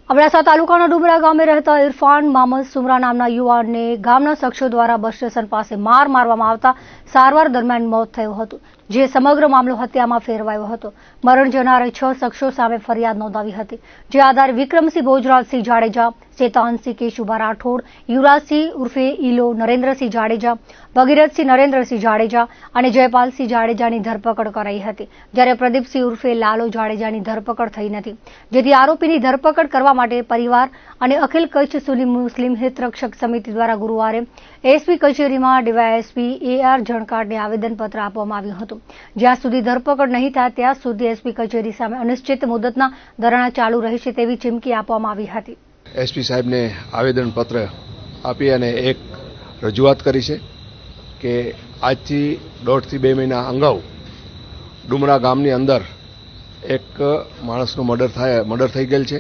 અબડાસા તાલુકાના ડુમરા ગામે રહેતા ઇરફાન મામદ સુમરા નામના યુવાનને ગામના શખ્સો દ્વારા બસ સ્ટેશન પાસે માર મારવામાં આવતા સારવાર દરમિયાન મોત થયું હતું, જે સમગ્ર મામલો હત્યામાં ફેરવાયો હતો। મરણ જનારે 6 શખ્સો સામે ફરિયાદ નોંધાવી હતી, જે આધારે વિક્રમસિંહ ભોજરાજસિંહ જાડેજા, ચેતનસિંહ કેશુભા રાઠોડ, યુવરાજસિંહ ઉર્ફે ઈલો, નરેન્દ્રસિંહ જાડેજા, ભગીરથસિંહ નરેન્દ્રસિંહ જાડેજા અને જયપાલસિંહ જાડેજાની ધરપકડ કરાઈ હતી, જ્યારે પ્રદીપસિંહ ઉર્ફે લાલો જાડેજાની ધરપકડ થઈ નથી, જેથી આરોપીની ધરપકડ કરવા માટે પરિવાર અને અખિલ કચ્છ સુન્ની મુસ્લિમ હિત રક્ષક સમિતિ દ્વારા ગુરુવારે એસપી કચેરીમાં ડીવાયએસપી AR જણકારને આવેદનપત્ર આપવામાં આવ્યું હતું। જ્યાં સુધી ધરપકડ નહીં થાય ત્યાં સુધી એસપી કચેરી સામે અનિશ્ચિત મુદતના ધરણા ચાલુ રહેશે તેવી ચીમકી આપવામાં આવી હતી। એસપી સાહેબને આવેદનપત્ર આપી અને એક રજૂઆત કરી છે કે આજથી 1.5 થી 2 મહિના અગાઉ ડુમરા ગામની અંદર એક માણસનું મર્ડર થઈ ગયેલ છે।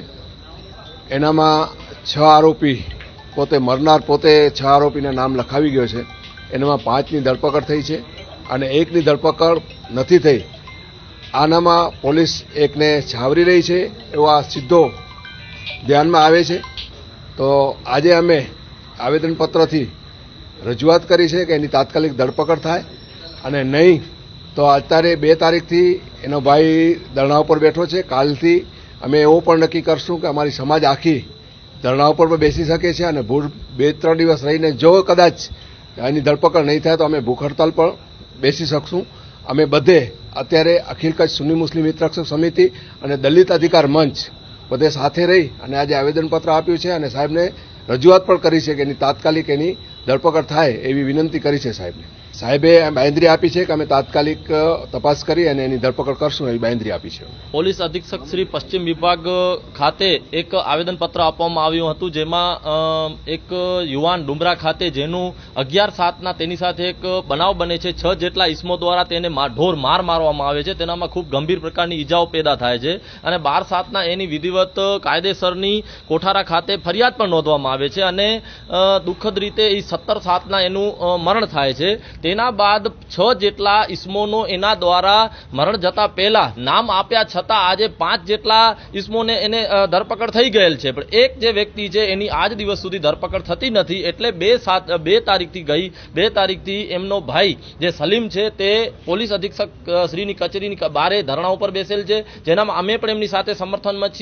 એનામાં 6 આરોપી પોતે મરનાર પોતે 6 આરોપીના નામ લખાવી ગયો છે। એનામાં 5ની ધરપકડ થઈ છે અને 1ની ધરપકડ નથી થઈ। આનામાં પોલીસ એકને છાવરી રહી છે એવો આ સીધો ધ્યાનમાં આવે છે। તો આજે અમે આવેદનપત્રથી રજૂઆત કરી છે કે એની તાત્કાલિક ધરપકડ થાય અને નહીં તો અત્યારે 2 તારીખથી એનો ભાઈ ધરણા ઉપર બેઠો છે। કાલથી અમે એવું પણ નક્કી કરશું કે અમારી સમાજ આખી ધરણા ઉપર પણ બેસી શકે છે અને 2-3 દિવસ રહીને જો કદાચ એની ધરપકડ નહીં થાય તો અમે ભૂખ હડતાલ પર બેસી શકશું। અમે બધે અત્યારે અખિલ કચ્છ સુન્ની મુસ્લિમ હિત રક્ષક સમિતિ અને દલિત અધિકાર મંચ બધે સાથે રહી અને આજે આવેદનપત્ર આપ્યું છે અને સાહેબને રજૂઆત પણ કરી છે કે એની તાત્કાલિક એની ધરપકડ થાય એવી વિનંતી કરી છે સાહેબને। સાહેબે બાંહેધરી આપી છે કે અમે તાત્કાલિક તપાસ કરી અને એની ધરપકડ કરશું એવી બાંહેધરી આપી છે। પોલીસ અધિક્ષક શ્રી પશ્ચિમ વિભાગ ખાતે એક આવેદનપત્ર આપવામાં આવ્યું હતું, જેમાં એક યુવાન ડુમરા ખાતે જેનું 11/7ના તેની સાથે એક બનાવ બને છે। 6 જેટલા ઇસમો દ્વારા તેને ઢોર માર મારવામાં આવે છે, તેનામાં ખૂબ ગંભીર પ્રકારની ઈજાઓ પેદા થાય છે અને 12/7ના એની વિધિવત કાયદેસરની કોઠારા ખાતે ફરિયાદ પણ નોંધવામાં આવે છે અને દુઃખદ રીતે 17/7ના એનું મરણ થાય છે। તેના બાદ 6 જેટલા ઇસમોનો એના દ્વારા મરણ જતા પહેલા નામ આપ્યા છતાં આજે 5 જેટલા ઇસમોને એને ધરપકડ થઈ ગયેલ છે, પણ એક જે વ્યક્તિ છે એની આજ દિવસ સુધી ધરપકડ થતી નથી। એટલે 2 તારીખથી એમનો ભાઈ જે સલીમ છે તે પોલીસ અધિક્ષક શ્રીની કચેરીની બહારે ધરણા ઉપર બેસેલ છે, જેનામાં અમે પણ એમની સાથે સમર્થનમાં છીએ।